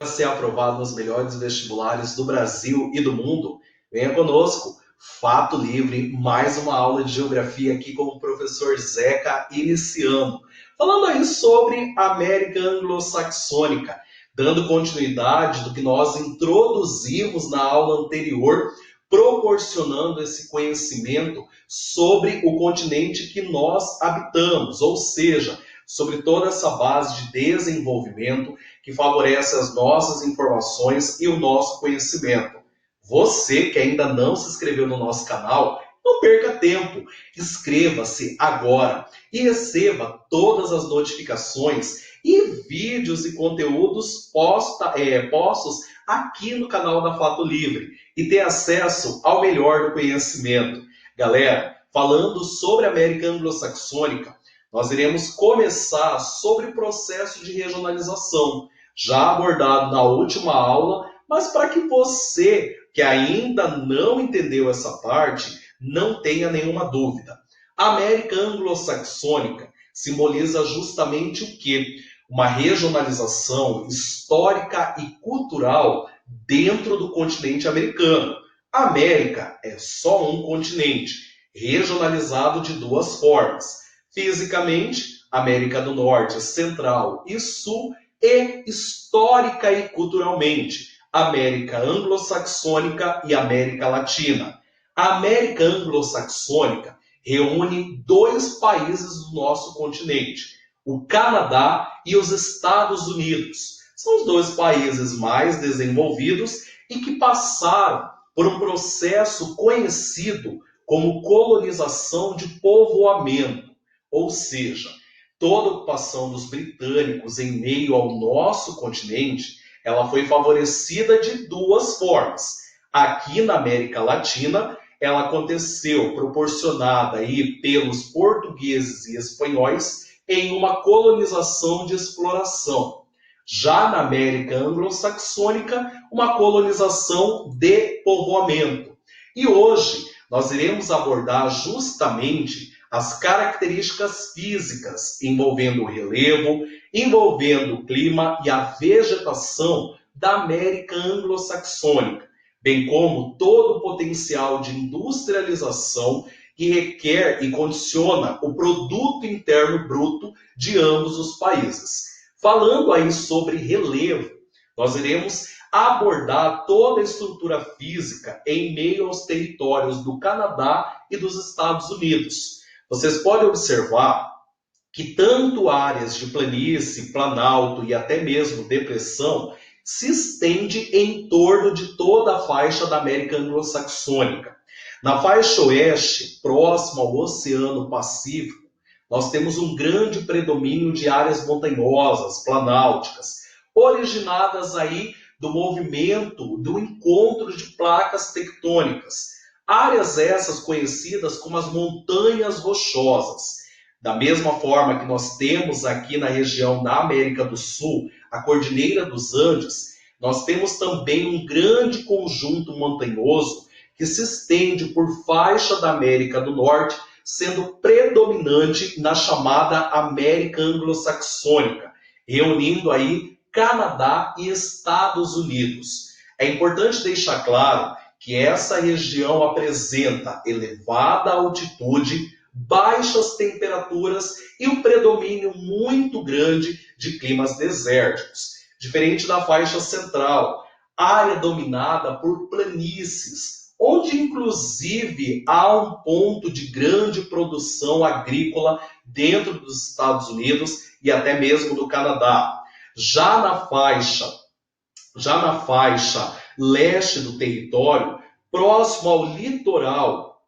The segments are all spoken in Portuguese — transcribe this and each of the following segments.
Ser aprovado nos melhores vestibulares do Brasil e do mundo, venha conosco. Fato Livre, mais uma aula de geografia aqui com o professor Zeca iniciando. Falando aí sobre a América Anglo-Saxônica, dando continuidade do que nós introduzimos na aula anterior, proporcionando esse conhecimento sobre o continente que nós habitamos, ou seja, sobre toda essa base de desenvolvimento que favorece as nossas informações e o nosso conhecimento. Você que ainda não se inscreveu no nosso canal, não perca tempo. Inscreva-se agora e receba todas as notificações e vídeos e conteúdos postos aqui no canal da Fato Livre e ter acesso ao melhor do conhecimento. Galera, falando sobre a América Anglo-Saxônica, nós iremos começar sobre o processo de regionalização, já abordado na última aula, mas para que você que ainda não entendeu essa parte, não tenha nenhuma dúvida. A América Anglo-Saxônica simboliza justamente o quê? Uma regionalização histórica e cultural dentro do continente americano. A América é só um continente, regionalizado de duas formas. Fisicamente, América do Norte, Central e Sul, e histórica e culturalmente, América Anglo-Saxônica e América Latina. A América Anglo-Saxônica reúne dois países do nosso continente, o Canadá e os Estados Unidos. São os dois países mais desenvolvidos e que passaram por um processo conhecido como colonização de povoamento, ou seja, toda a ocupação dos britânicos em meio ao nosso continente, ela foi favorecida de duas formas. Aqui na América Latina, ela aconteceu proporcionada aí pelos portugueses e espanhóis em uma colonização de exploração. Já na América Anglo-Saxônica, uma colonização de povoamento. E hoje nós iremos abordar justamente as características físicas envolvendo o relevo, envolvendo o clima e a vegetação da América Anglo-Saxônica, bem como todo o potencial de industrialização que requer e condiciona o produto interno bruto de ambos os países. Falando aí sobre relevo, nós iremos abordar toda a estrutura física em meio aos territórios do Canadá e dos Estados Unidos. Vocês podem observar que tanto áreas de planície, planalto e até mesmo depressão se estende em torno de toda a faixa da América Anglo-Saxônica. Na faixa oeste, próximo ao Oceano Pacífico, nós temos um grande predomínio de áreas montanhosas, planálticas, originadas aí do movimento, do encontro de placas tectônicas. Áreas essas conhecidas como as montanhas rochosas. Da mesma forma que nós temos aqui na região da América do Sul, a Cordilheira dos Andes, nós temos também um grande conjunto montanhoso que se estende por faixa da América do Norte, sendo predominante na chamada América Anglo-Saxônica, reunindo aí Canadá e Estados Unidos. É importante deixar claro que essa região apresenta elevada altitude, baixas temperaturas e um predomínio muito grande de climas desérticos. Diferente da faixa central, área dominada por planícies, onde inclusive há um ponto de grande produção agrícola dentro dos Estados Unidos e até mesmo do Canadá. Já na faixa leste do território, próximo ao litoral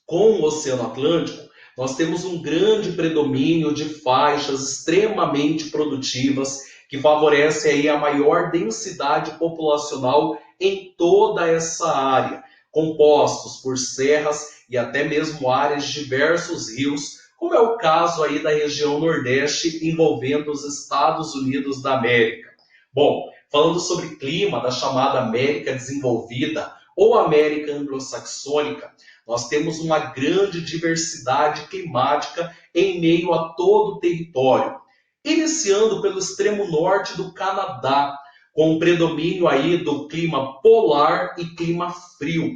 com o Oceano Atlântico, nós temos um grande predomínio de faixas extremamente produtivas que favorecem aí a maior densidade populacional em toda essa área, compostos por serras e até mesmo áreas de diversos rios, como é o caso aí da região Nordeste envolvendo os Estados Unidos da América. Bom, falando sobre clima da chamada América Desenvolvida ou América Anglo-Saxônica, nós temos uma grande diversidade climática em meio a todo o território. Iniciando pelo extremo norte do Canadá, com predomínio aí do clima polar e clima frio.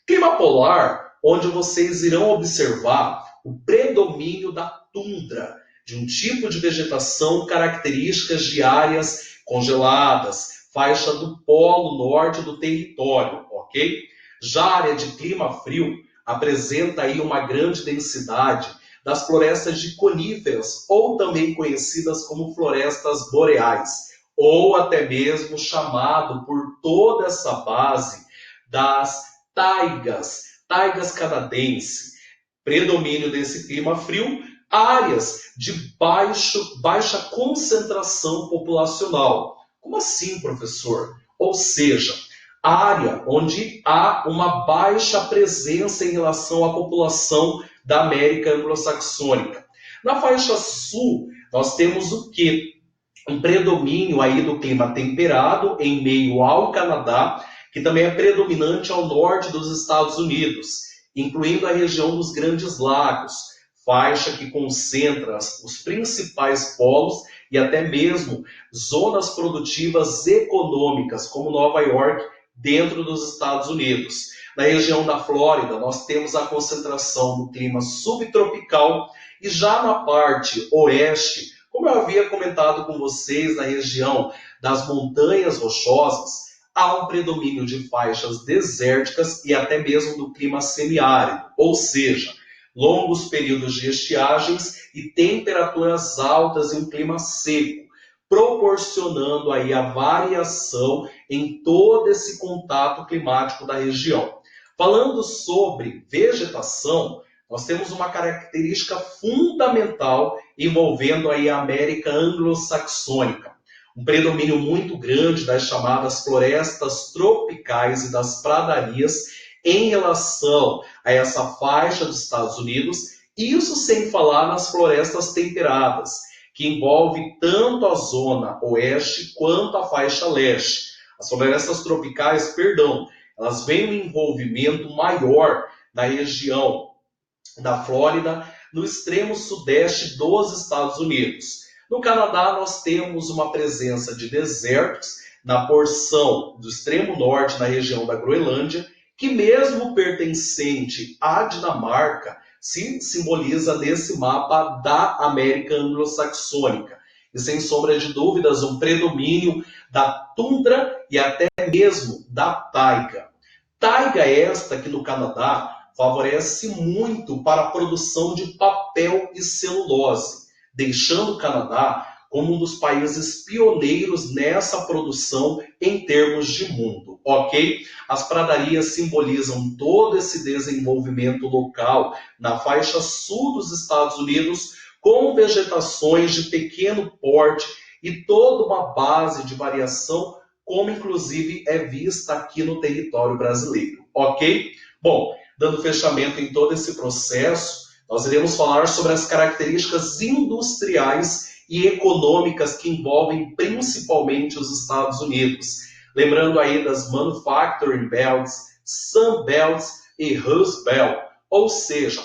Clima polar, onde vocês irão observar o predomínio da tundra, de um tipo de vegetação características de áreas congeladas, faixa do polo norte do território, ok? Já a área de clima frio apresenta aí uma grande densidade das florestas de coníferas, ou também conhecidas como florestas boreais, ou até mesmo chamado por toda essa base das taigas canadenses. Predomínio desse clima frio, áreas de baixa concentração populacional. Como assim, professor? Ou seja, área onde há uma baixa presença em relação à população da América anglo-saxônica. Na faixa sul, nós temos o quê? Um predomínio aí do clima temperado em meio ao Canadá, que também é predominante ao norte dos Estados Unidos, incluindo a região dos Grandes Lagos, faixa que concentra os principais polos e até mesmo zonas produtivas econômicas, como Nova York, dentro dos Estados Unidos. Na região da Flórida, nós temos a concentração do clima subtropical e já na parte oeste, como eu havia comentado com vocês, na região das montanhas rochosas, há um predomínio de faixas desérticas e até mesmo do clima semiárido, ou seja, longos períodos de estiagens e temperaturas altas em um clima seco, proporcionando aí a variação em todo esse contato climático da região. Falando sobre vegetação, nós temos uma característica fundamental envolvendo aí a América anglo-saxônica. Um predomínio muito grande das chamadas florestas tropicais e das pradarias em relação a essa faixa dos Estados Unidos, isso sem falar nas florestas temperadas, que envolve tanto a zona oeste quanto a faixa leste. As florestas tropicais, elas vêm um envolvimento maior na região da Flórida, no extremo sudeste dos Estados Unidos. No Canadá, nós temos uma presença de desertos na porção do extremo norte, na região da Groenlândia, que mesmo pertencente à Dinamarca, se simboliza nesse mapa da América anglo-saxônica. E sem sombra de dúvidas, um predomínio da tundra e até mesmo da taiga. Taiga esta que no Canadá favorece muito para a produção de papel e celulose, deixando o Canadá como um dos países pioneiros nessa produção em termos de mundo, ok? As pradarias simbolizam todo esse desenvolvimento local na faixa sul dos Estados Unidos, com vegetações de pequeno porte e toda uma base de variação, como inclusive é vista aqui no território brasileiro, ok? Bom, dando fechamento em todo esse processo, nós iremos falar sobre as características industriais e econômicas que envolvem principalmente os Estados Unidos. Lembrando aí das Manufacturing Belts, Sun Belts e Rust Belt, ou seja,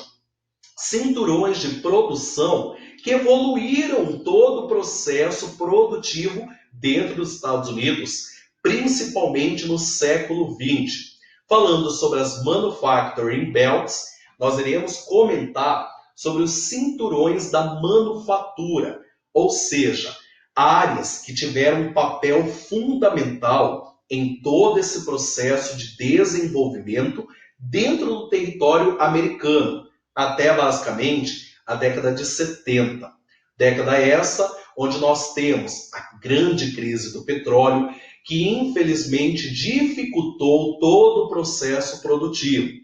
cinturões de produção que evoluíram todo o processo produtivo dentro dos Estados Unidos, principalmente no século XX. Falando sobre as Manufacturing Belts, nós iremos comentar sobre os cinturões da manufatura, ou seja, áreas que tiveram um papel fundamental em todo esse processo de desenvolvimento dentro do território americano, até basicamente a década de 70. Década essa onde nós temos a grande crise do petróleo, que infelizmente dificultou todo o processo produtivo.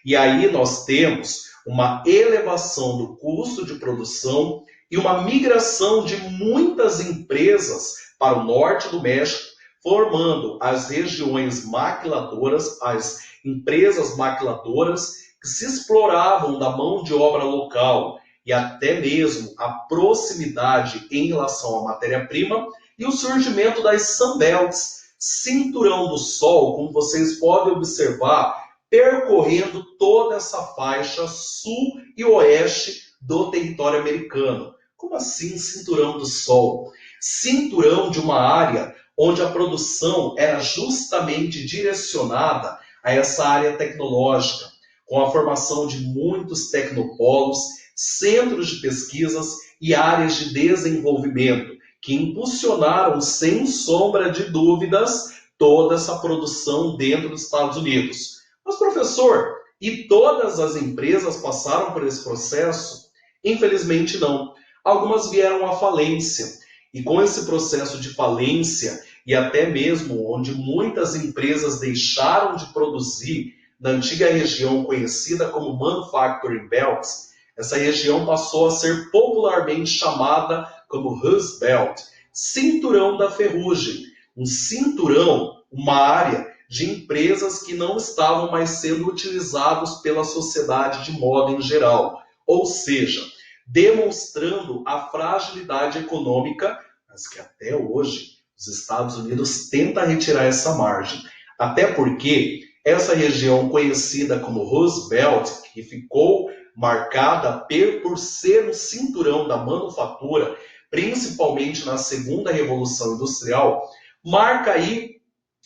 E aí nós temos uma elevação do custo de produção e uma migração de muitas empresas para o norte do México, formando as regiões maquiladoras, as empresas maquiladoras que se exploravam da mão de obra local e até mesmo a proximidade em relação à matéria-prima e o surgimento das Sunbelts, cinturão do sol, como vocês podem observar, percorrendo toda essa faixa sul e oeste do território americano. Como assim cinturão do sol? Cinturão de uma área onde a produção era justamente direcionada a essa área tecnológica, com a formação de muitos tecnopolos, centros de pesquisas e áreas de desenvolvimento, que impulsionaram, sem sombra de dúvidas, toda essa produção dentro dos Estados Unidos. Mas, professor, e todas as empresas passaram por esse processo? Infelizmente não. Algumas vieram à falência. E com esse processo de falência, e até mesmo onde muitas empresas deixaram de produzir na antiga região conhecida como Manufacturing Belts, essa região passou a ser popularmente chamada como Rust Belt, cinturão da ferrugem. Um cinturão, uma área de empresas que não estavam mais sendo utilizados pela sociedade de modo em geral. Ou seja, demonstrando a fragilidade econômica, mas que até hoje os Estados Unidos tentam retirar essa margem. Até porque essa região conhecida como Rust Belt, que ficou marcada por ser um cinturão da manufatura, principalmente na segunda Revolução Industrial, marca aí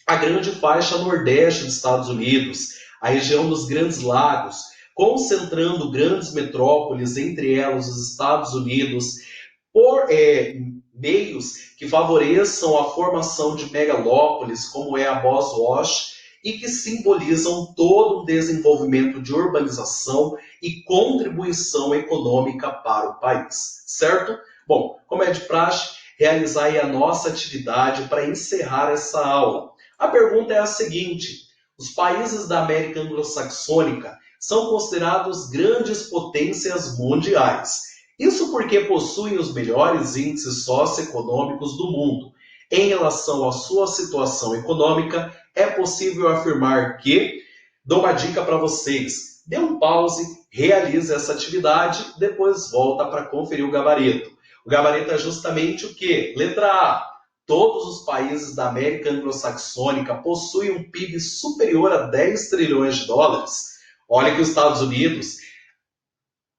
a grande faixa nordeste dos Estados Unidos, a região dos Grandes Lagos, concentrando grandes metrópoles, entre elas os Estados Unidos, por meios que favoreçam a formação de megalópolis, como é a Boswash, e que simbolizam todo um desenvolvimento de urbanização e contribuição econômica para o país, certo? Bom, como é de praxe, realizar aí a nossa atividade para encerrar essa aula. A pergunta é a seguinte: os países da América Anglo-Saxônica são considerados grandes potências mundiais. Isso porque possuem os melhores índices socioeconômicos do mundo. Em relação à sua situação econômica, é possível afirmar que... Dou uma dica para vocês. Dê um pause, realize essa atividade, depois volta para conferir o gabarito. O gabarito é justamente o quê? Letra A. Todos os países da América Anglo-Saxônica possuem um PIB superior a 10 trilhões de dólares. Olha que os Estados Unidos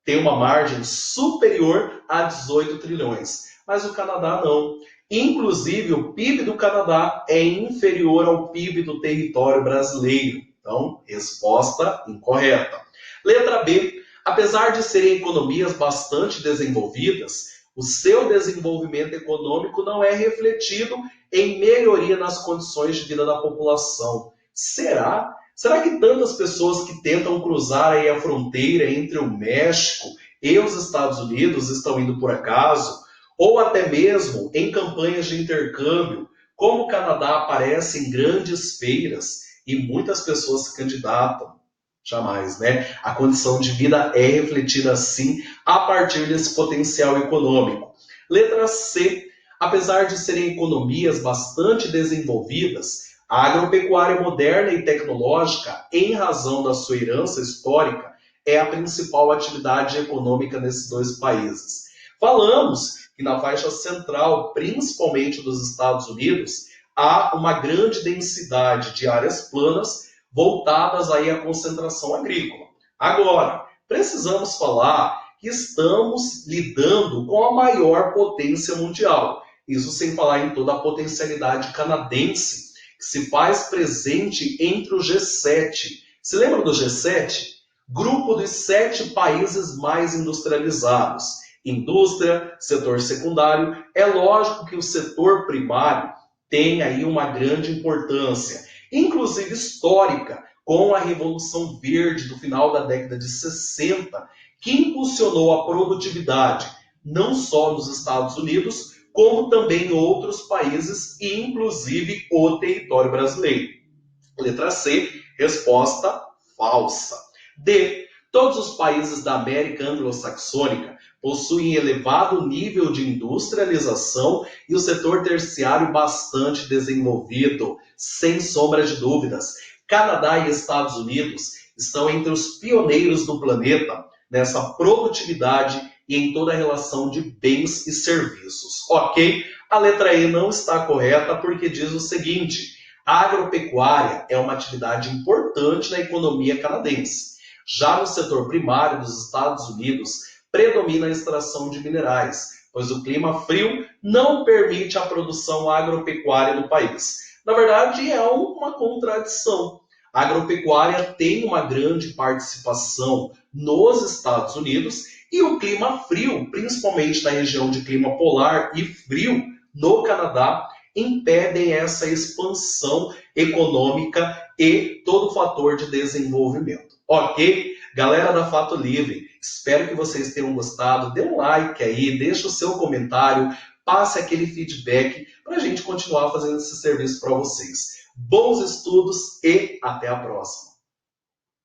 tem uma margem superior a 18 trilhões, mas o Canadá não. Inclusive, o PIB do Canadá é inferior ao PIB do território brasileiro. Então, resposta incorreta. Letra B. Apesar de serem economias bastante desenvolvidas, o seu desenvolvimento econômico não é refletido em melhoria nas condições de vida da população. Será? Será que tantas pessoas que tentam cruzar aí a fronteira entre o México e os Estados Unidos estão indo por acaso? Ou até mesmo em campanhas de intercâmbio, como o Canadá aparece em grandes feiras e muitas pessoas se candidatam? Jamais, né? A condição de vida é refletida sim a partir desse potencial econômico. Letra C. Apesar de serem economias bastante desenvolvidas, a agropecuária moderna e tecnológica, em razão da sua herança histórica, é a principal atividade econômica nesses dois países. Falamos que na faixa central, principalmente dos Estados Unidos, há uma grande densidade de áreas planas voltadas aí à concentração agrícola. Agora, precisamos falar que estamos lidando com a maior potência mundial. Isso sem falar em toda a potencialidade canadense, que se faz presente entre o G7. Se lembra do G7? Grupo dos 7 países mais industrializados. Indústria, setor secundário. É lógico que o setor primário tem aí uma grande importância, inclusive histórica, com a Revolução Verde do final da década de 60, que impulsionou a produtividade, não só nos Estados Unidos, como também em outros países, e inclusive o território brasileiro. Letra C, resposta falsa. D. Todos os países da América Anglo-Saxônica possuem elevado nível de industrialização e o setor terciário bastante desenvolvido, sem sombra de dúvidas. Canadá e Estados Unidos estão entre os pioneiros do planeta nessa produtividade e em toda a relação de bens e serviços. Ok? A letra E não está correta porque diz o seguinte: a agropecuária é uma atividade importante na economia canadense. Já no setor primário dos Estados Unidos, predomina a extração de minerais, pois o clima frio não permite a produção agropecuária no país. Na verdade, é uma contradição. A agropecuária tem uma grande participação nos Estados Unidos e o clima frio, principalmente na região de clima polar e frio no Canadá, impedem essa expansão econômica e todo fator de desenvolvimento. Ok? Galera da Fato Livre, espero que vocês tenham gostado. Dê um like aí, deixe o seu comentário, passe aquele feedback para a gente continuar fazendo esse serviço para vocês. Bons estudos e até a próxima!